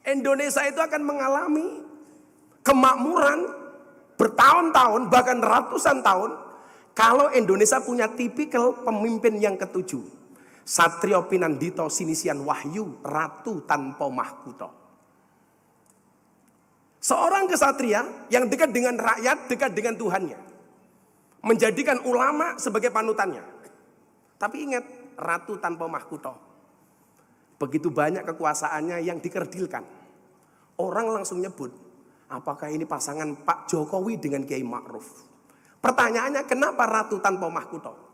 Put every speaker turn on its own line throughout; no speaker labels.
Indonesia itu akan mengalami kemakmuran bertahun-tahun, bahkan ratusan tahun, kalau Indonesia punya tipikal pemimpin yang ketujuh. Satrio Pinandito Sinisian Wahyu, ratu tanpa mahkota. Seorang kesatria yang dekat dengan rakyat, dekat dengan Tuhannya. Menjadikan ulama sebagai panutannya. Tapi ingat, ratu tanpa mahkota. Begitu banyak kekuasaannya yang dikerdilkan. Orang langsung nyebut, apakah ini pasangan Pak Jokowi dengan Kiai Ma'ruf? Pertanyaannya, kenapa ratu tanpa mahkota?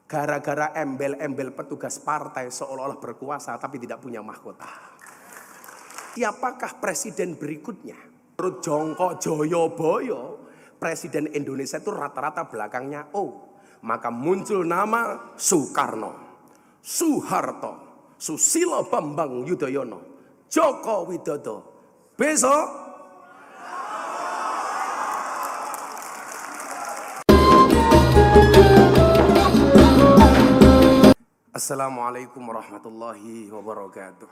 Gara-gara embel-embel petugas partai seolah-olah berkuasa tapi tidak punya mahkota. Siapakah presiden berikutnya? Menurut Jongko Joyoboyo, presiden Indonesia itu rata-rata belakangnya O. Maka muncul nama Soekarno, Soeharto, Susilo Bambang Yudhoyono, Joko Widodo. Besok Assalamualaikum warahmatullahi wabarakatuh.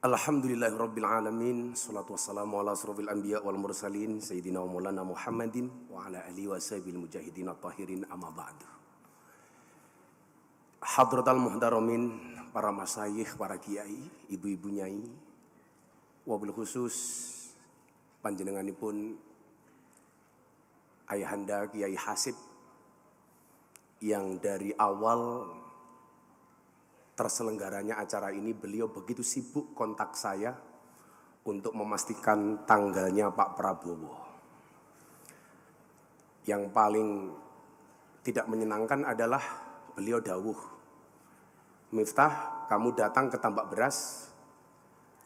Alhamdulillahirabbil alamin, shalatu wassalamu ala asrofil anbiya wal mursalin sayyidina wa maulana Muhammadin wa ala alihi washabil mujahidin at-tahirin amma ba'du. Hadratal muhtaramin, para masyayikh, para kiai, ibu-ibu nyai, wabil khusus panjenenganipun Ayahanda Kiai Hasib yang dari awal terselenggaranya acara ini beliau begitu sibuk kontak saya untuk memastikan tanggalnya Pak Prabowo. Yang paling tidak menyenangkan adalah beliau dawuh, Miftah, kamu datang ke Tambak Beras,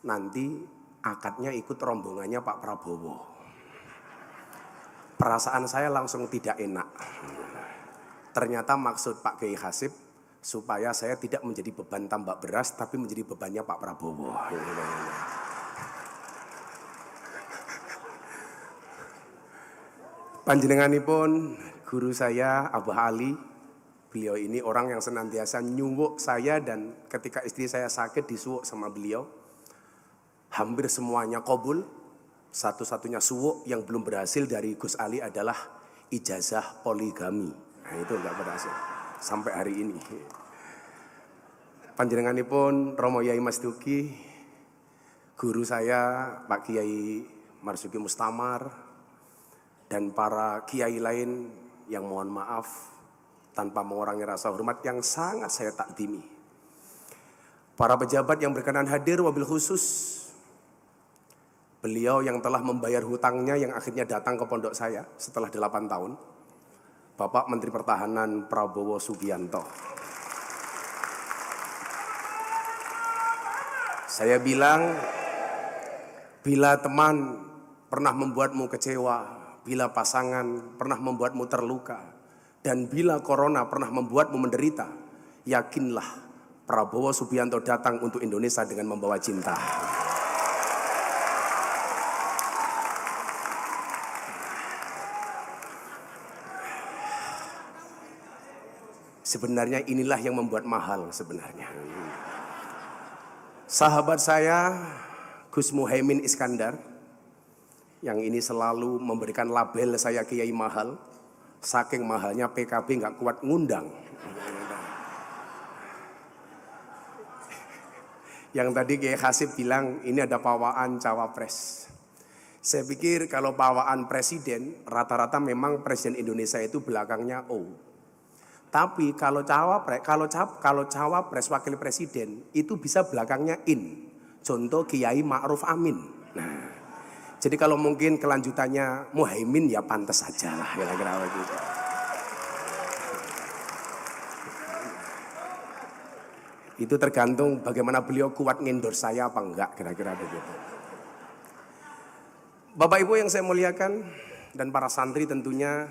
nanti akadnya ikut rombongannya Pak Prabowo. Perasaan saya langsung tidak enak. Ternyata maksud Pak Kiai Hasib supaya saya tidak menjadi beban Tambak Beras tapi menjadi bebannya Pak Prabowo. Panjenenganipun guru saya Abah Ali. Beliau ini orang yang senantiasa nyuwuk saya, dan ketika istri saya sakit disuwuk sama beliau. Hampir semuanya qabul. Satu-satunya suwuk yang belum berhasil dari Gus Ali adalah ijazah poligami. Nah, itu enggak berhasil sampai hari ini. Panjenenganipun Romo Yai Mas Duki, guru saya Pak Kiai Marzuki Mustamar, dan para kiai lain yang mohon maaf tanpa mengurangi rasa hormat yang sangat saya takdimi. Para pejabat yang berkenan hadir, wabil khusus beliau yang telah membayar hutangnya yang akhirnya datang ke pondok saya setelah 8 tahun, Bapak Menteri Pertahanan Prabowo Subianto. Saya bilang, bila teman pernah membuatmu kecewa, bila pasangan pernah membuatmu terluka, dan bila corona pernah membuatmu menderita, yakinlah Prabowo Subianto datang untuk Indonesia dengan membawa cinta. Sebenarnya inilah yang membuat mahal sebenarnya. Sahabat saya Gus Muhaimin Iskandar, yang ini selalu memberikan label saya Kiai Mahal. Saking mahalnya PKB nggak kuat ngundang. Yang tadi Kiai Hasib bilang ini ada pawaan cawapres. Saya pikir kalau pawaan presiden, rata-rata memang presiden Indonesia itu belakangnya O. Tapi kalau cawapres wakil presiden itu bisa belakangnya in. Contoh Kiai Ma'ruf Amin. Nah, jadi kalau mungkin kelanjutannya Muhaimin ya pantas saja lah kira-kira begitu. Itu tergantung bagaimana beliau kuat ngendorse saya apa enggak, kira-kira begitu. Bapak Ibu yang saya muliakan dan para santri tentunya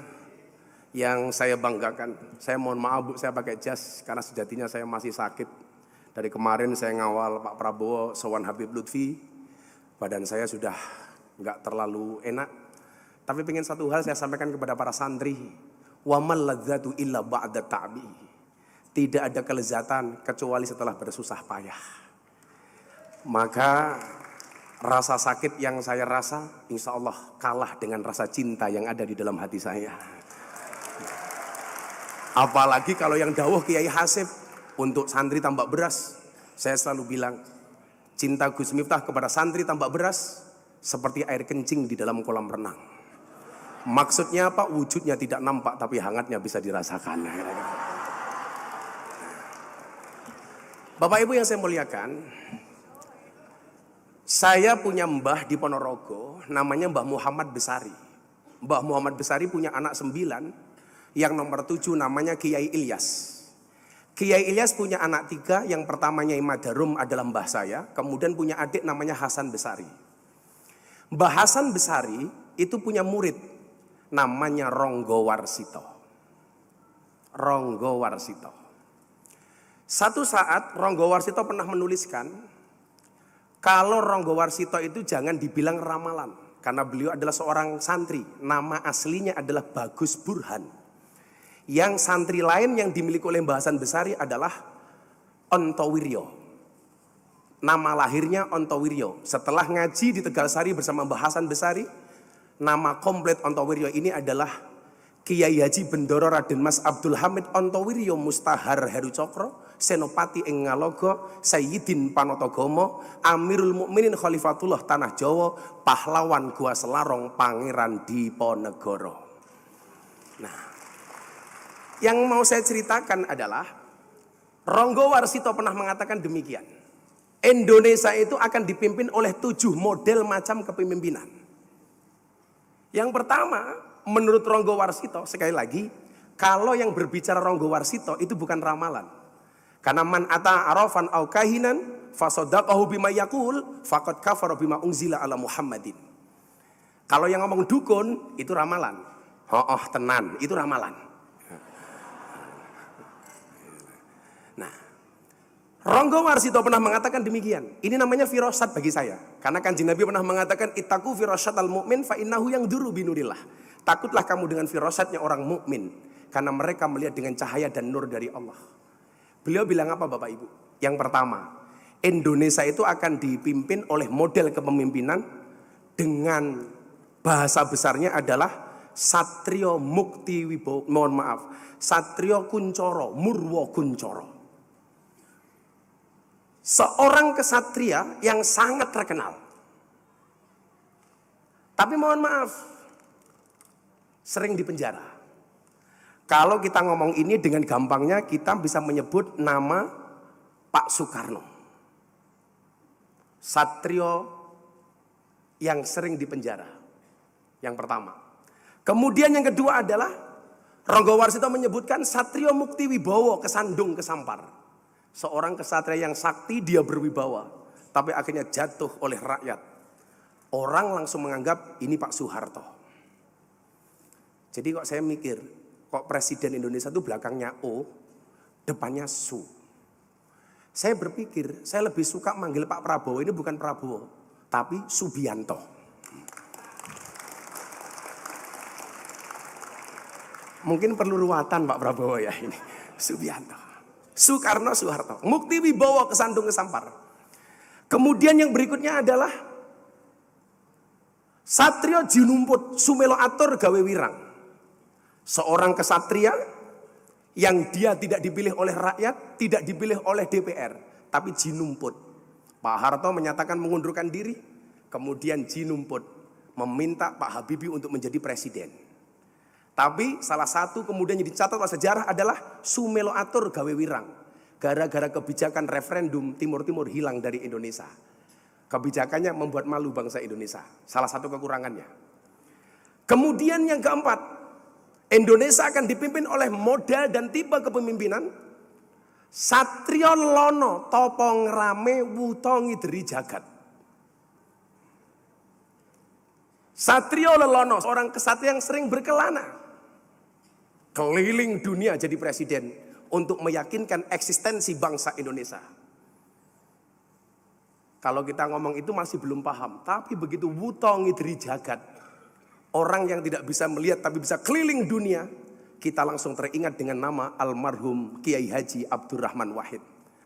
yang saya banggakan. Saya mohon maaf Bu, saya pakai jas karena sejatinya saya masih sakit. Dari kemarin saya ngawal Pak Prabowo sowan Habib Lutfi. Badan saya sudah enggak terlalu enak. Tapi pengen satu hal saya sampaikan kepada para santri. Wa mal ladzatu illa ba'da ta'bi. Tidak ada kelezatan kecuali setelah bersusah payah. Maka rasa sakit yang saya rasa insya Allah kalah dengan rasa cinta yang ada di dalam hati saya. Apalagi kalau yang dawuh Kiai Hasib untuk santri tambak beras. Saya selalu bilang, cinta Gus Miftah kepada santri tambak beras seperti air kencing di dalam kolam renang. Maksudnya apa? Wujudnya tidak nampak tapi hangatnya bisa dirasakan. Bapak Ibu yang saya muliakan, saya punya mbah di Ponorogo, namanya Mbah Muhammad Besari. Mbah Muhammad Besari punya anak 9, yang nomor 7 namanya Kiai Ilyas. Kiai Ilyas punya anak 3, yang pertamanya Imam Darum adalah mbah saya, kemudian punya adik namanya Hasan Besari. Mbah Hasan Besari itu punya murid, namanya Ronggo Warsito. Ronggo Warsito. Satu saat Ronggo Warsito pernah menuliskan, kalau Ronggo Warsito itu jangan dibilang ramalan, karena beliau adalah seorang santri, nama aslinya adalah Bagus Burhan. Yang santri lain yang dimiliki oleh Mbah Hasan Besari adalah Ontowiryo. Nama lahirnya Ontowiryo. Setelah ngaji di Tegalsari bersama Mbah Hasan Besari, nama komplit Ontowiryo ini adalah Kiai Haji Bendoro Raden Mas Abdul Hamid Ontowiryo Mustahar Heru Cokro, Senopati ing Ngalogo, Sayyidin Panotogomo, Amirul Mukminin Khalifatullah Tanah Jawa, pahlawan Gua Selarong, Pangeran Diponegoro. Nah, yang mau saya ceritakan adalah Ronggo Warsito pernah mengatakan demikian. Indonesia itu akan dipimpin oleh 7 model macam kepemimpinan. Yang pertama, menurut Ronggo Warsito, sekali lagi, kalau yang berbicara Ronggo Warsito itu bukan ramalan. Karena man ata arafan au kahinan fasodaqahu bima yaqul faqad kafara bima unzila ala Muhammadin. Kalau yang ngomong dukun itu ramalan. Oh tenan, itu ramalan. Nah, Ronggo Warsito pernah mengatakan demikian. Ini namanya firasat bagi saya. Karena Kanjeng Nabi pernah mengatakan ittaqu firasyatal mu'min fa innahu yangduru binurillah. Takutlah kamu dengan firasatnya orang mukmin, karena mereka melihat dengan cahaya dan nur dari Allah. Beliau bilang apa Bapak Ibu? Yang pertama, Indonesia itu akan dipimpin oleh model kepemimpinan dengan bahasa besarnya adalah Satrio Mukti Wibowo, Satrio Kuncoro, Murwo Kuncoro. Seorang kesatria yang sangat terkenal. Tapi mohon maaf, sering dipenjara. Kalau kita ngomong ini dengan gampangnya kita bisa menyebut nama Pak Soekarno. Satrio yang sering dipenjara. Yang pertama. Kemudian yang kedua adalah Ronggo Warsito menyebutkan Satrio Mukti Wibowo, kesandung kesampar. Seorang kesatria yang sakti, dia berwibawa, tapi akhirnya jatuh oleh rakyat. Orang langsung menganggap ini Pak Soeharto. Jadi kok saya mikir, kok presiden Indonesia itu belakangnya O, depannya Su. Saya berpikir, saya lebih suka manggil Pak Prabowo ini bukan Prabowo, tapi Subianto. Mungkin perlu ruatan Pak Prabowo ya ini, Subianto. Soekarno, Soeharto. Mukti Wibowo, kesandung kesampar. Kemudian yang berikutnya adalah Satrio Jinumput, Sumelo Atur Gawe Wirang. Seorang kesatria yang dia tidak dipilih oleh rakyat, tidak dipilih oleh DPR, tapi Jinumput. Pak Harto menyatakan mengundurkan diri, kemudian Jinumput meminta Pak Habibie untuk menjadi presiden. Tapi salah satu kemudian yang dicatat oleh sejarah adalah Sumelo Atur Gawe Wirang. Gara-gara kebijakan referendum Timur-Timur hilang dari Indonesia. Kebijakannya membuat malu bangsa Indonesia. Salah satu kekurangannya. Kemudian yang keempat, Indonesia akan dipimpin oleh model dan tipe kepemimpinan Satrio Lono Topong Rame Wutongi Deri Jagat. Satrio Lelono, orang kesatria yang sering berkelana keliling dunia jadi presiden untuk meyakinkan eksistensi bangsa Indonesia. Kalau kita ngomong itu masih belum paham, tapi begitu Wutongi Deri Jagat, orang yang tidak bisa melihat tapi bisa keliling dunia, kita langsung teringat dengan nama almarhum Kiai Haji Abdurrahman Wahid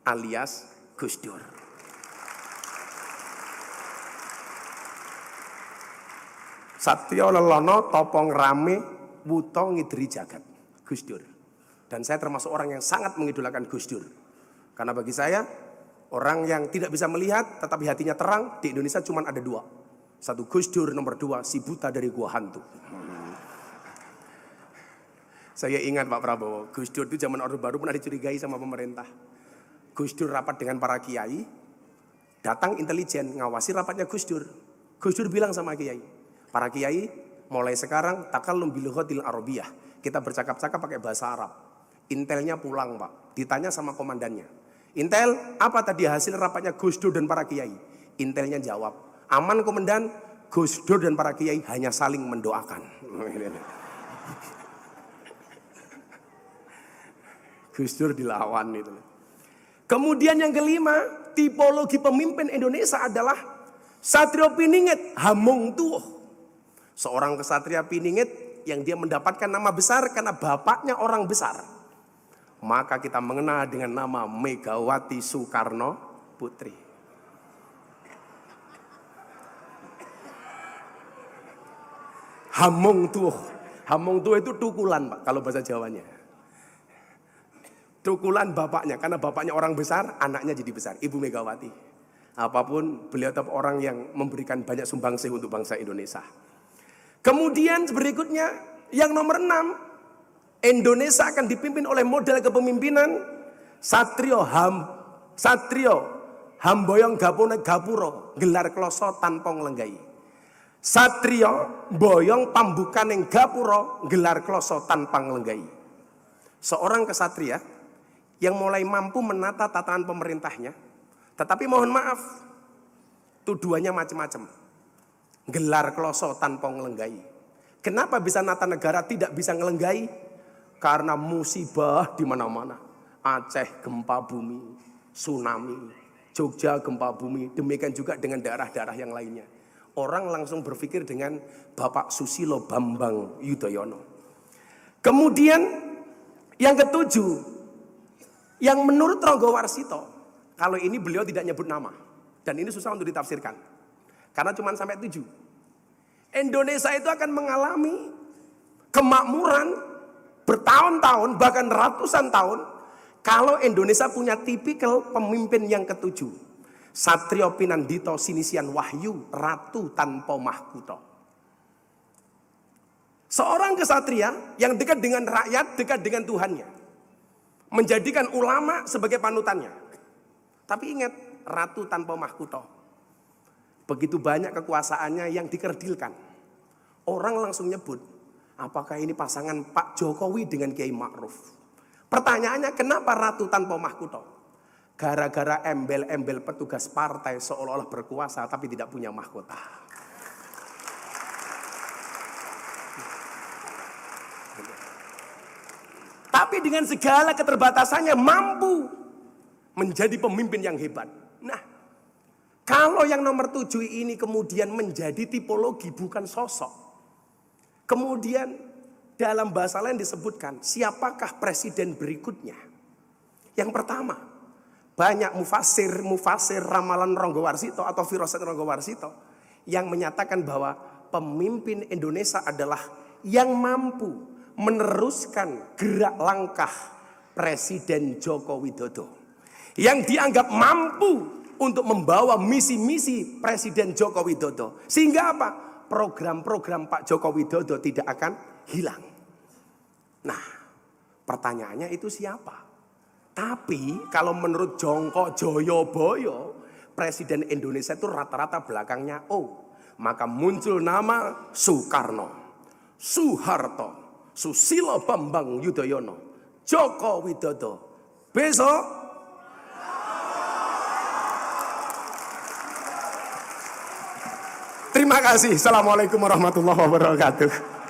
alias Gus Dur. Satya lelono topong rame wuto ngidri jagat, Gus Dur. Dan saya termasuk orang yang sangat mengidolakan Gus Dur. Karena bagi saya, orang yang tidak bisa melihat tetapi hatinya terang di Indonesia cuma ada dua. Satu Gus Dur, nomor dua si buta dari gua hantu. Saya ingat Pak Prabowo, Gus Dur itu zaman Orde Baru pernah dicurigai sama pemerintah. Gus Dur rapat dengan para kiai, datang intelijen ngawasi rapatnya Gus Dur. Gus Dur bilang sama kiai, para kiai mulai sekarang takallum bil lughatil arabiyah. Kita bercakap-cakap pakai bahasa Arab. Intelnya pulang Pak, ditanya sama komandannya. Intel, apa tadi hasil rapatnya Gus Dur dan para kiai? Intelnya jawab, aman komandan, Gus Dur dan para kiai hanya saling mendoakan. Gus Dur dilawan itu. Kemudian yang kelima, tipologi pemimpin Indonesia adalah Satrio Piningit Hamung Tuh. Seorang kesatria Piningit yang dia mendapatkan nama besar karena bapaknya orang besar. Maka kita mengenal dengan nama Megawati Soekarno Putri. Hamung Tuh. Hamung Tuh itu tukulan Pak kalau bahasa Jawanya. Tukulan bapaknya, karena bapaknya orang besar, anaknya jadi besar, Ibu Megawati. Apapun, beliau tetap orang yang memberikan banyak sumbangsih untuk bangsa Indonesia. Kemudian berikutnya, yang nomor 6, Indonesia akan dipimpin oleh model kepemimpinan Satrio Hamboyong Gapone Gapuro, gelar kloso tanpa nglenggai. Satrio Boyong Pambukaning Gapuro, gelar kloso tanpa nglenggai. Seorang kesatria yang mulai mampu menata tatanan pemerintahnya, tetapi mohon maaf, tuduhannya macam-macam. Gelar kloso tanpa ngelenggai. Kenapa bisa nata negara tidak bisa ngelenggai? Karena musibah di mana-mana. Aceh gempa bumi, tsunami, Jogja gempa bumi, demikian juga dengan daerah-daerah yang lainnya. Orang langsung berpikir dengan Bapak Susilo Bambang Yudhoyono. Kemudian yang ketujuh, yang menurut Ronggo Warsito, kalau ini beliau tidak nyebut nama. Dan ini susah untuk ditafsirkan. Karena cuma sampai 7. Indonesia itu akan mengalami kemakmuran bertahun-tahun, bahkan ratusan tahun. Kalau Indonesia punya tipikal pemimpin yang ketujuh. Satrio Pinandito Sinisian Wahyu, Ratu Tanpa Mahkota. Seorang kesatria yang dekat dengan rakyat, dekat dengan Tuhannya. Menjadikan ulama sebagai panutannya. Tapi ingat, Ratu Tanpa Mahkota. Begitu banyak kekuasaannya yang dikerdilkan. Orang langsung nyebut, apakah ini pasangan Pak Jokowi dengan Kiai Ma'ruf? Pertanyaannya, kenapa Ratu Tanpa Mahkota? Gara-gara embel-embel petugas partai seolah-olah berkuasa tapi tidak punya mahkota. Tapi dengan segala keterbatasannya mampu menjadi pemimpin yang hebat. Nah, kalau yang nomor 7 ini kemudian menjadi tipologi bukan sosok. Kemudian dalam bahasa lain disebutkan siapakah presiden berikutnya. Yang pertama, banyak mufasir ramalan Ronggo Warsito atau firasat Ronggo Warsito yang menyatakan bahwa pemimpin Indonesia adalah yang mampu meneruskan gerak langkah Presiden Joko Widodo yang dianggap mampu untuk membawa misi-misi Presiden Joko Widodo, sehingga apa? Program-program Pak Joko Widodo tidak akan hilang. Nah, pertanyaannya itu siapa? Tapi kalau menurut Jongko Joyoboyo, Presiden Indonesia itu rata-rata belakangnya O. Maka muncul nama Soekarno, Soeharto, Susilo Bambang Yudhoyono, Joko Widodo. Besok terima kasih. Assalamualaikum warahmatullahi wabarakatuh.